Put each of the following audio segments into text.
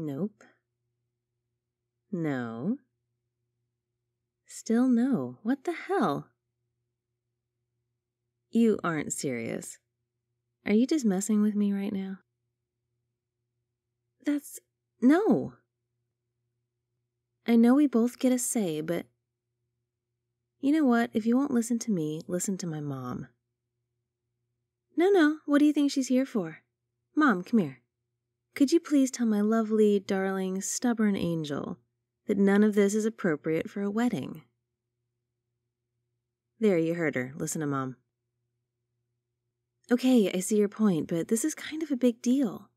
Nope. No. Still no. What the hell? You aren't serious. Are you just messing with me right now? No. I know we both get a say, but you know what? If you won't listen to me, listen to my mom. No. What do you think she's here for? Mom, come here. Could you please tell my lovely, darling, stubborn angel that none of this is appropriate for a wedding? There, you heard her. Listen to Mom. Okay, I see your point, but this is kind of a big deal.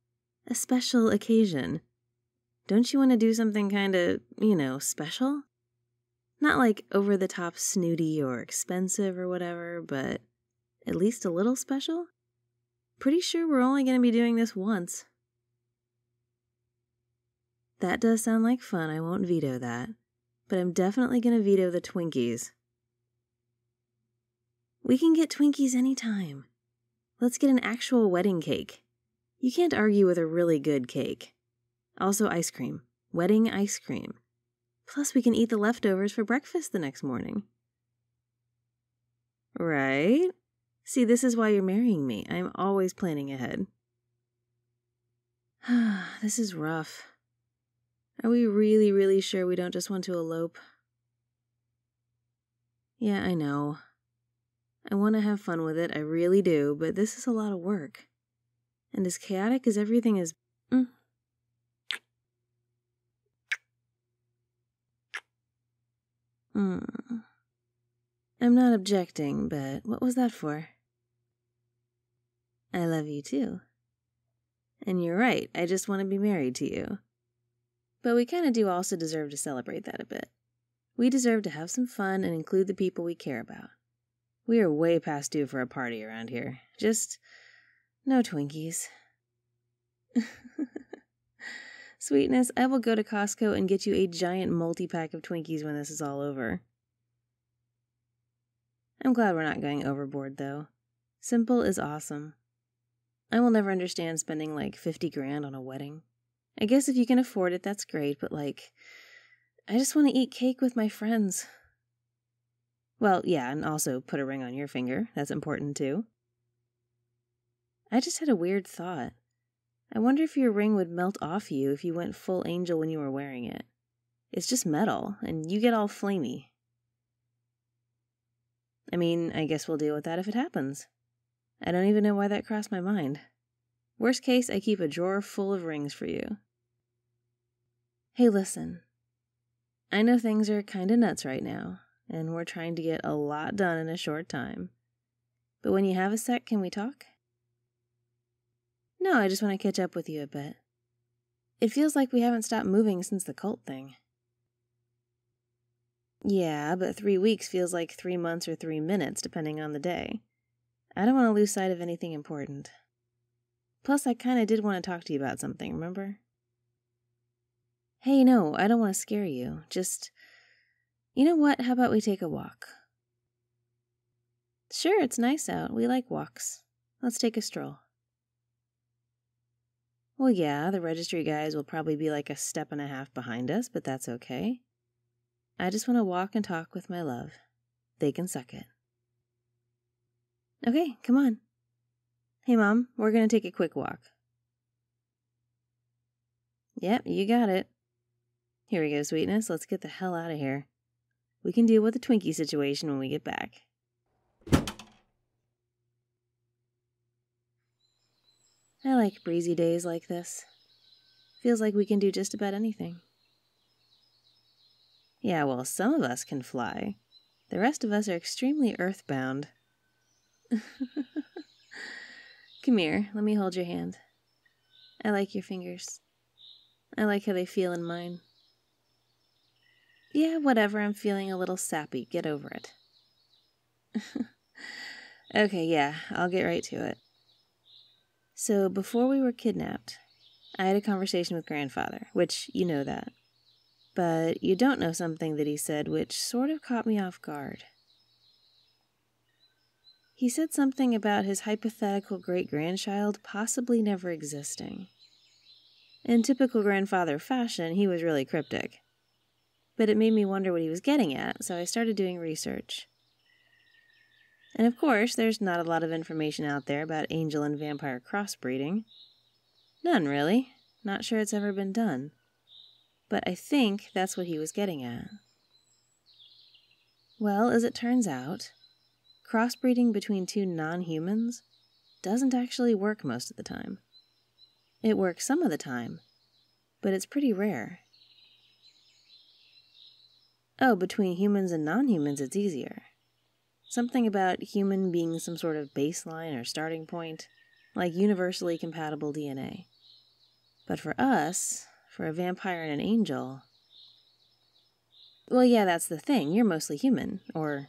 A special occasion. Don't you want to do something kind of, special? Not like over-the-top snooty or expensive or whatever, but at least a little special? Pretty sure we're only going to be doing this once. That does sound like fun, I won't veto that. But I'm definitely going to veto the Twinkies. We can get Twinkies anytime. Let's get an actual wedding cake. You can't argue with a really good cake. Also ice cream. Wedding ice cream. Plus we can eat the leftovers for breakfast the next morning. Right? See, this is why you're marrying me. I'm always planning ahead. This is rough. Are we really, really sure we don't just want to elope? Yeah, I know. I want to have fun with it, I really do, but this is a lot of work. And as chaotic as everything is... I'm not objecting, but what was that for? I love you too. And you're right, I just want to be married to you. But we kind of do also deserve to celebrate that a bit. We deserve to have some fun and include the people we care about. We are way past due for a party around here. Just no Twinkies. Sweetness, I will go to Costco and get you a giant multi-pack of Twinkies when this is all over. I'm glad we're not going overboard, though. Simple is awesome. I will never understand spending like 50 grand on a wedding. I guess if you can afford it, that's great, but I just want to eat cake with my friends. Well, yeah, and also put a ring on your finger. That's important, too. I just had a weird thought. I wonder if your ring would melt off you if you went full angel when you were wearing it. It's just metal, and you get all flamey. I mean, I guess we'll deal with that if it happens. I don't even know why that crossed my mind. Worst case, I keep a drawer full of rings for you. Hey, listen. I know things are kinda nuts right now, and we're trying to get a lot done in a short time. But when you have a sec, can we talk? No, I just want to catch up with you a bit. It feels like we haven't stopped moving since the cult thing. Yeah, but 3 weeks feels like 3 months or 3 minutes, depending on the day. I don't want to lose sight of anything important. Plus, I kinda did want to talk to you about something, remember? Hey, no, I don't want to scare you. Just, you know what? How about we take a walk? Sure, it's nice out. We like walks. Let's take a stroll. Well, yeah, the registry guys will probably be like a step and a half behind us, but that's okay. I just want to walk and talk with my love. They can suck it. Okay, come on. Hey, Mom, we're going to take a quick walk. Yep, you got it. Here we go, sweetness. Let's get the hell out of here. We can deal with the Twinkie situation when we get back. I like breezy days like this. Feels like we can do just about anything. Yeah, well, some of us can fly. The rest of us are extremely earthbound. Come here, let me hold your hand. I like your fingers. I like how they feel in mine. Yeah, whatever, I'm feeling a little sappy. Get over it. Okay, yeah, I'll get right to it. So, before we were kidnapped, I had a conversation with Grandfather, which you know that. But you don't know something that he said which sort of caught me off guard. He said something about his hypothetical great-grandchild possibly never existing. In typical grandfather fashion, he was really cryptic. But it made me wonder what he was getting at, so I started doing research. And of course, there's not a lot of information out there about angel and vampire crossbreeding. None, really. Not sure it's ever been done. But I think that's what he was getting at. Well, as it turns out, crossbreeding between two non-humans doesn't actually work most of the time. It works some of the time, but it's pretty rare. Oh, between humans and non-humans, it's easier. Something about human being some sort of baseline or starting point, like universally compatible DNA. But for us, for a vampire and an angel... Well, yeah, that's the thing. You're mostly human, or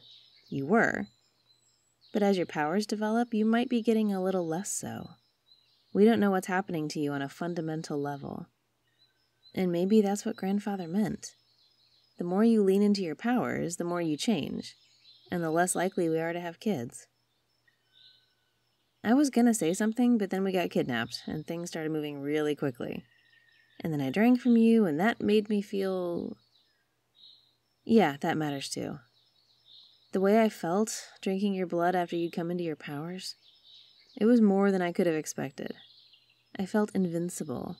you were. But as your powers develop, you might be getting a little less so. We don't know what's happening to you on a fundamental level. And maybe that's what Grandfather meant. The more you lean into your powers, the more you change, and the less likely we are to have kids. I was gonna say something, but then we got kidnapped, and things started moving really quickly. And then I drank from you, and that made me feel... Yeah, that matters too. The way I felt, drinking your blood after you'd come into your powers, it was more than I could have expected. I felt invincible.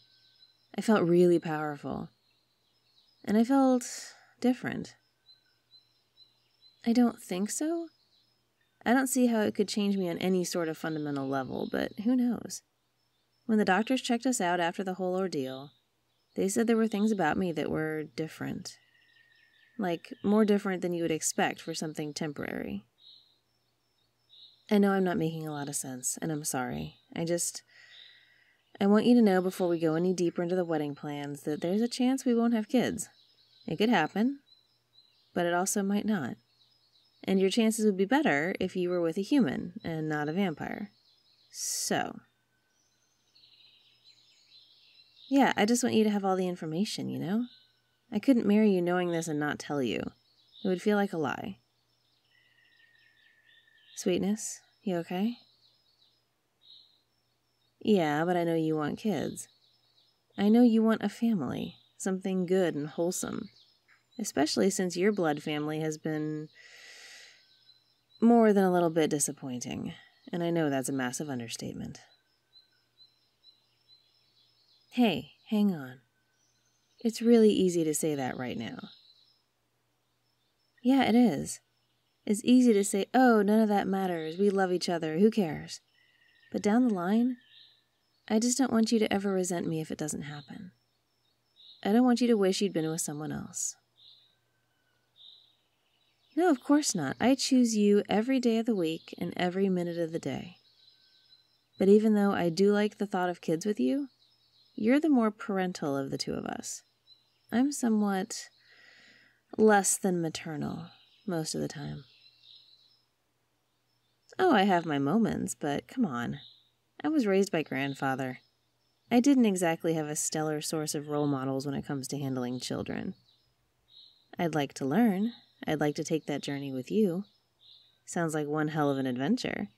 I felt really powerful. And I felt different. I don't think so. I don't see how it could change me on any sort of fundamental level, but who knows? When the doctors checked us out after the whole ordeal, they said there were things about me that were different. Like, more different than you would expect for something temporary. I know I'm not making a lot of sense, and I'm sorry. I want you to know before we go any deeper into the wedding plans that there's a chance we won't have kids. It could happen, but it also might not. And your chances would be better if you were with a human and not a vampire. So. Yeah, I just want you to have all the information, you know? I couldn't marry you knowing this and not tell you. It would feel like a lie. Sweetness, you okay? Yeah, but I know you want kids. I know you want a family, something good and wholesome. Especially since your blood family has been more than a little bit disappointing. And I know that's a massive understatement. Hey, hang on. It's really easy to say that right now. Yeah, it is. It's easy to say, oh, none of that matters, we love each other, who cares? But down the line, I just don't want you to ever resent me if it doesn't happen. I don't want you to wish you'd been with someone else. No, of course not. I choose you every day of the week and every minute of the day. But even though I do like the thought of kids with you, you're the more parental of the two of us. I'm somewhat less than maternal most of the time. Oh, I have my moments, but come on. I was raised by Grandfather. I didn't exactly have a stellar source of role models when it comes to handling children. I'd like to learn. I'd like to take that journey with you. Sounds like one hell of an adventure.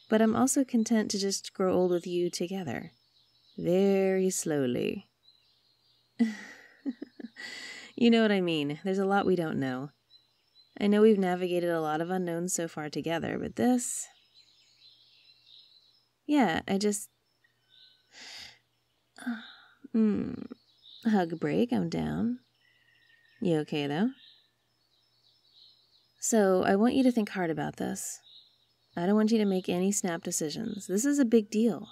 But I'm also content to just grow old with you together. Very slowly. You know what I mean. There's a lot we don't know. I know we've navigated a lot of unknowns so far together, but this... Yeah, I just... Hug break, I'm down. You okay, though? So, I want you to think hard about this. I don't want you to make any snap decisions. This is a big deal.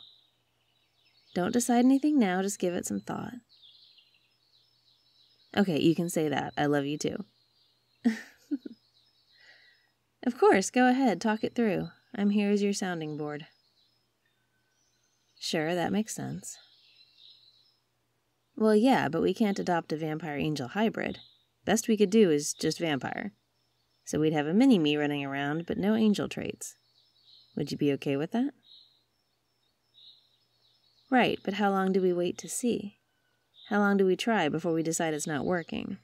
Don't decide anything now, just give it some thought. Okay, you can say that. I love you too. Of course, go ahead, talk it through. I'm here as your sounding board. Sure, that makes sense. Well, yeah, but we can't adopt a vampire-angel hybrid. Best we could do is just vampire. So we'd have a mini-me running around, but no angel traits. Would you be okay with that? Right, but how long do we wait to see? How long do we try before we decide it's not working?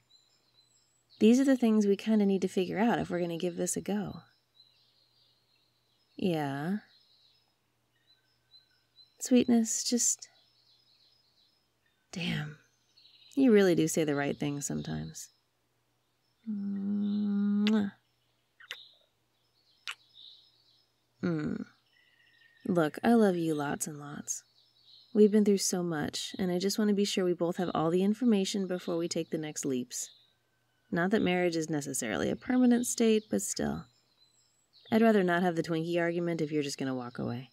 These are the things we kind of need to figure out if we're going to give this a go. Yeah. Sweetness, just... Damn. You really do say the right things sometimes. Mwah. Look, I love you lots and lots. We've been through so much, and I just want to be sure we both have all the information before we take the next leaps. Not that marriage is necessarily a permanent state, but still. I'd rather not have the Twinkie argument if you're just going to walk away.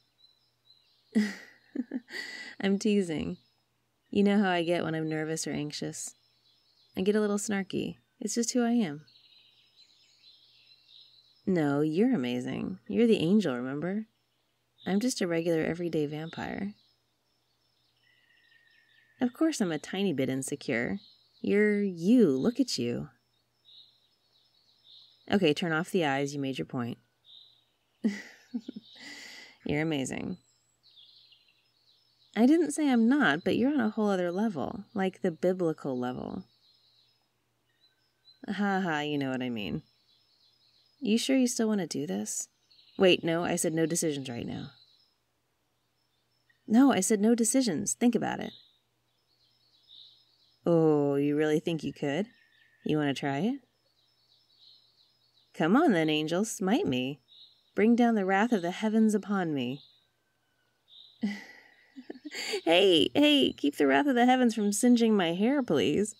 I'm teasing. You know how I get when I'm nervous or anxious. I get a little snarky. It's just who I am. No, you're amazing. You're the angel, remember? I'm just a regular everyday vampire. Of course I'm a tiny bit insecure. You're you. Look at you. Okay, turn off the eyes. You made your point. You're amazing. I didn't say I'm not, but you're on a whole other level, like the biblical level. Haha, you know what I mean. You sure you still want to do this? Wait, no, I said no decisions right now. No, I said no decisions. Think about it. Oh, you really think you could? You want to try it? Come on then, angel, smite me. Bring down the wrath of the heavens upon me. Hey, keep the wrath of the heavens from singeing my hair, please.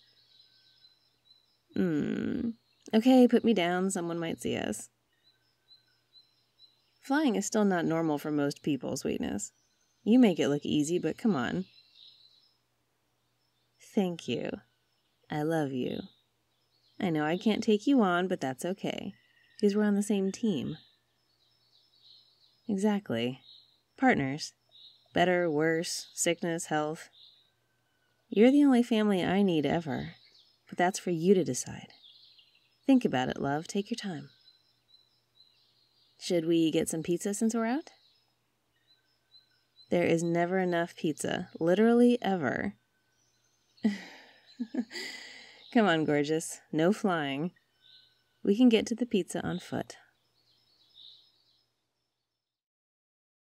Okay, put me down, someone might see us. Flying is still not normal for most people, sweetness. You make it look easy, but come on. Thank you. I love you. I know I can't take you on, but that's okay, because we're on the same team. Exactly. Partners. Better, worse, sickness, health. You're the only family I need ever, but that's for you to decide. Think about it, love. Take your time. Should we get some pizza since we're out? There is never enough pizza. Literally ever. Come on, gorgeous. No flying. We can get to the pizza on foot.